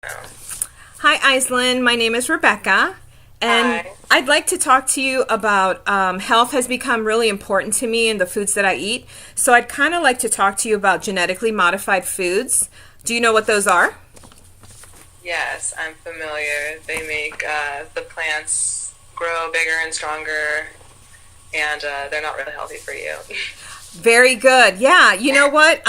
Hi, Iceland. My name is Rebecca, and Hi. I'd like to talk to you about health has become really important to me in the foods that I eat. So I'd kind of like to talk to you about genetically modified foods. Do you know what those are? Yes, I'm familiar. They make the plants grow bigger and stronger, and they're not really healthy for you. Very good. Yeah. You know what?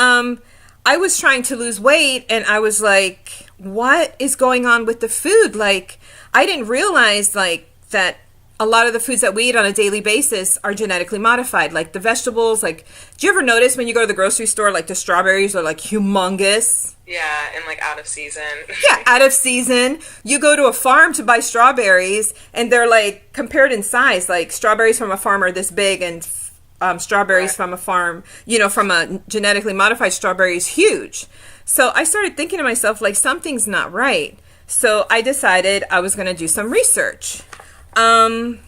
I was trying to lose weight, and I was like, what is going on with the food? Like, I didn't realize that a lot of the foods that we eat on a daily basis are genetically modified. Like the vegetables. Like, do you ever notice when you go to the grocery store, like the strawberries are like humongous? Yeah, and like out of season. Yeah, out of season. You go to a farm to buy strawberries, and they're like compared in size. Like strawberries from a farm are this big, and strawberries Right. from a farm, from a genetically modified strawberry is huge. So I started thinking to myself, like, something's not right. So I decided I was going to do some research. Um,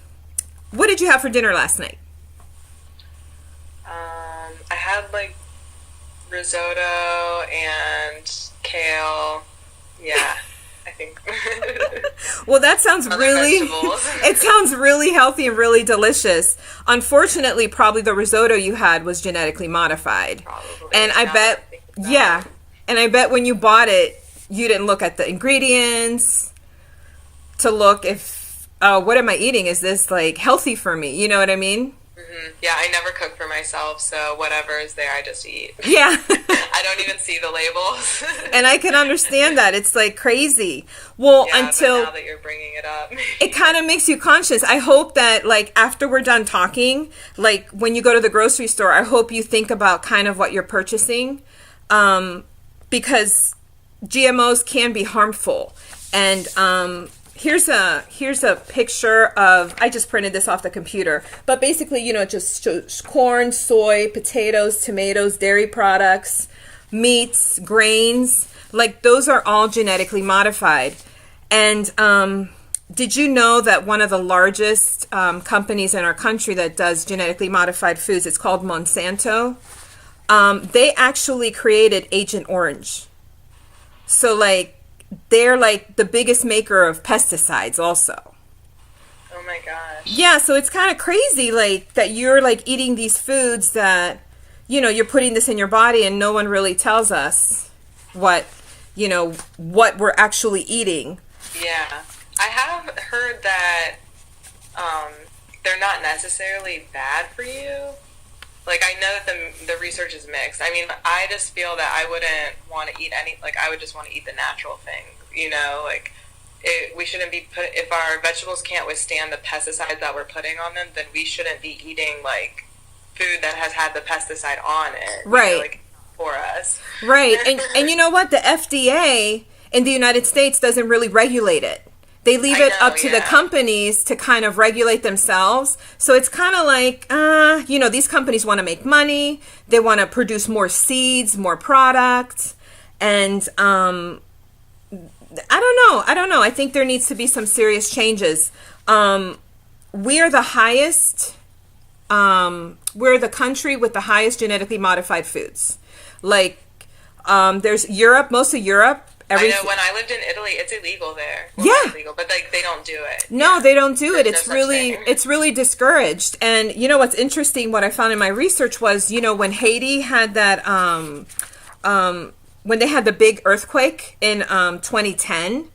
what did you have for dinner last night? I had like risotto and kale. Yeah, I think. Well, that sounds Other really, vegetables. it sounds really healthy and really delicious. Unfortunately, probably the risotto you had was genetically modified. Probably. And I Now that bet, I think about yeah, it. and I bet when you bought it, you didn't look at the ingredients to look if, what am I eating? Is this like healthy for me? You know what I mean? Yeah, I never cook for myself, so whatever is there, I just eat. Yeah. I don't even see the labels. And I can understand that. It's like crazy. Well, Yeah, but until now that you're bringing it up. it kind of makes you conscious. I hope that like after we're done talking, like when you go to the grocery store, I hope you think about kind of what you're purchasing, because GMOs can be harmful. And here's a picture of, I just printed this off the computer, but basically, it just shows corn, soy, potatoes, tomatoes, dairy products, meats, grains. Like those are all genetically modified. And did you know that one of the largest companies in our country that does genetically modified foods, it's called Monsanto. They actually created Agent Orange. So like they're like the biggest maker of pesticides also. Oh my gosh. Yeah, so it's kind of crazy like that you're like eating these foods that you're putting this in your body and no one really tells us what what we're actually eating. Yeah. I have heard that um, they're not necessarily bad for you. Like, I know that the research is mixed. I mean, I just feel that I wouldn't want to eat any, like, I would just want to eat the natural thing, Like, we shouldn't be if our vegetables can't withstand the pesticides that we're putting on them, then we shouldn't be eating, like, food that has had the pesticide on it, Right. like, for us. Right. And you know what? The FDA in the United States doesn't really regulate it. They leave I it know, up to the yeah. companies to kind of regulate themselves. So it's kind of like, these companies want to make money. They want to produce more seeds, more product. And I don't know. I don't know. I think there needs to be some serious changes. We are the highest, we're the country with the highest genetically modified foods. Like, there's Europe, most of Europe. I know when I lived in Italy, it's illegal there. Well, Yeah. not illegal, but like they don't do it. No, they don't do it. There's It's no such really, thing. it's really discouraged. And you know what's interesting? What I found in my research was, when Haiti had that, when they had the big earthquake in 2010,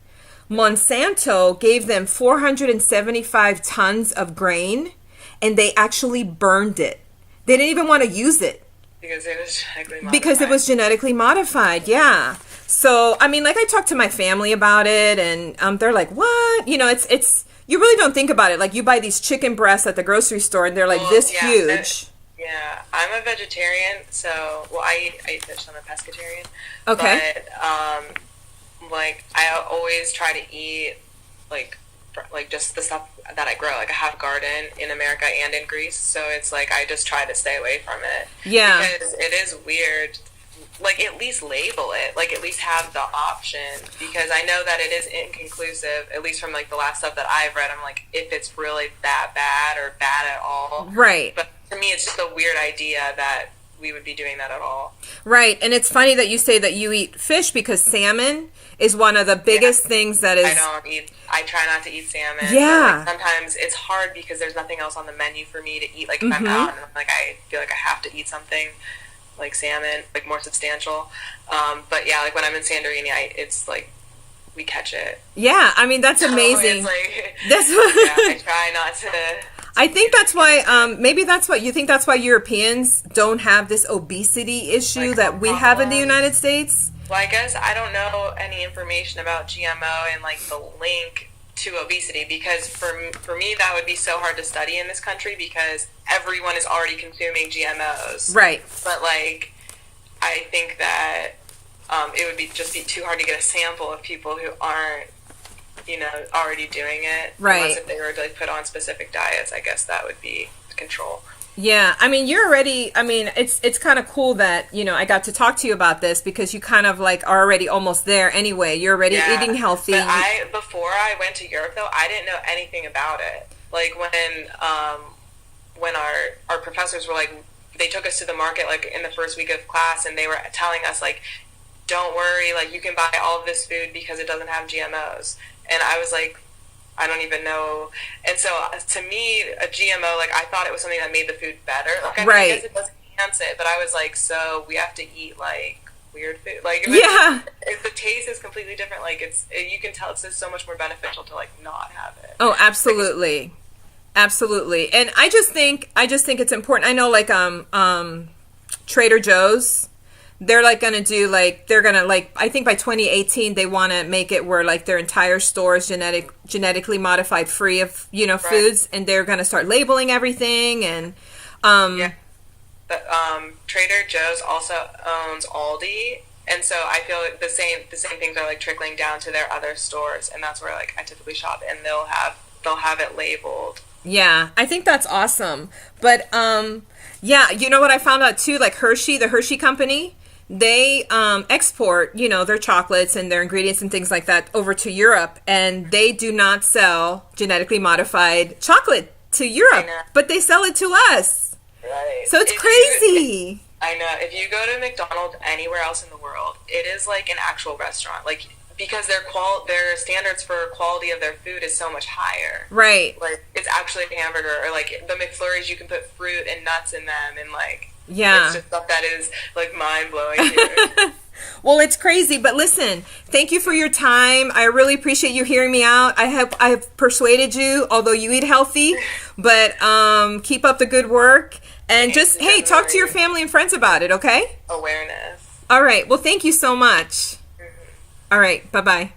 Monsanto gave them 475 tons of grain, and they actually burned it. They didn't even want to use it Because it was genetically modified. because it was genetically modified. Yeah. So I mean, like I talked to my family about it, and they're like, "What?" It's you really don't think about it. Like you buy these chicken breasts at the grocery store, and they're like Well, this yeah, huge. Yeah, I'm a vegetarian, so well, I eat fish. I'm a pescatarian. Okay. But like I always try to eat like like just the stuff that I grow. Like I have a garden in America and in Greece, so it's like I just try to stay away from it. Yeah. Because it is weird. Like at least label it. Like at least have the option, because I know that it is inconclusive. At least from like the last stuff that I've read, I'm like if it's really that bad or bad at all. Right. But to me, it's just a weird idea that we would be doing that at all. Right. And it's funny that you say that you eat fish, because salmon is one of the biggest things that is... I try not to eat salmon. Yeah. But, like, sometimes it's hard because there's nothing else on the menu for me to eat. Like, if I'm out and like I feel like I have to eat something like salmon, like more substantial. But yeah, like when I'm in Santorini, it's like we catch it. Yeah, I mean, that's amazing. So it's like, that's what I try not to. I think that's why, maybe that's what you think, that's why Europeans don't have this obesity issue Like, that we have in the United States. Well, I guess I don't know any information about GMO and like the link to obesity, because for me that would be so hard to study in this country because everyone is already consuming GMOs. Right. But like, I think that it would just be too hard to get a sample of people who aren't, already doing it. Right. Unless if they were to like put on specific diets, I guess that would be the control. Yeah, I mean, it's kind of cool that, I got to talk to you about this, because you kind of like are already almost there anyway. You're already eating healthy. But before I went to Europe though, I didn't know anything about it. Like when our professors were like, they took us to the market like in the first week of class, and they were telling us like, don't worry, like you can buy all of this food because it doesn't have GMOs. And I was like, I don't even know. And so to me, a GMO, like I thought it was something that made the food better. Like I guess it does enhance it, but I was like, so we have to eat like weird food. Like if the taste is completely different, like you can tell it's just so much more beneficial to like not have it. Oh, absolutely. Absolutely. And I just think it's important. I know like Trader Joe's, they're like going to do like, they're going to like, I think by 2018 they want to make it where like their entire store is genetically modified, free of, foods, and they're going to start labeling everything. And Trader Joe's also owns Aldi, and so I feel like the same things are like trickling down to their other stores, and that's where like I typically shop, and they'll have it labeled. Yeah, I think that's awesome. But yeah, you know what I found out too, like the Hershey company, they export, their chocolates and their ingredients and things like that over to Europe, and they do not sell genetically modified chocolate to Europe, but they sell it to us. Right. So it's crazy. I know. If you go to McDonald's anywhere else in the world, it is like an actual restaurant. Like, because their standards for quality of their food is so much higher. Right. Like, it's actually a hamburger, or like the McFlurries, you can put fruit and nuts in them, and like, it's just stuff that is like mind blowing here. Well, it's crazy, but listen, thank you for your time. I really appreciate you hearing me out. I have persuaded you, although you eat healthy, but keep up the good work, and just, hey, talk to your family and friends about it, okay? Awareness. All right. Well, thank you so much. All right. Bye-bye.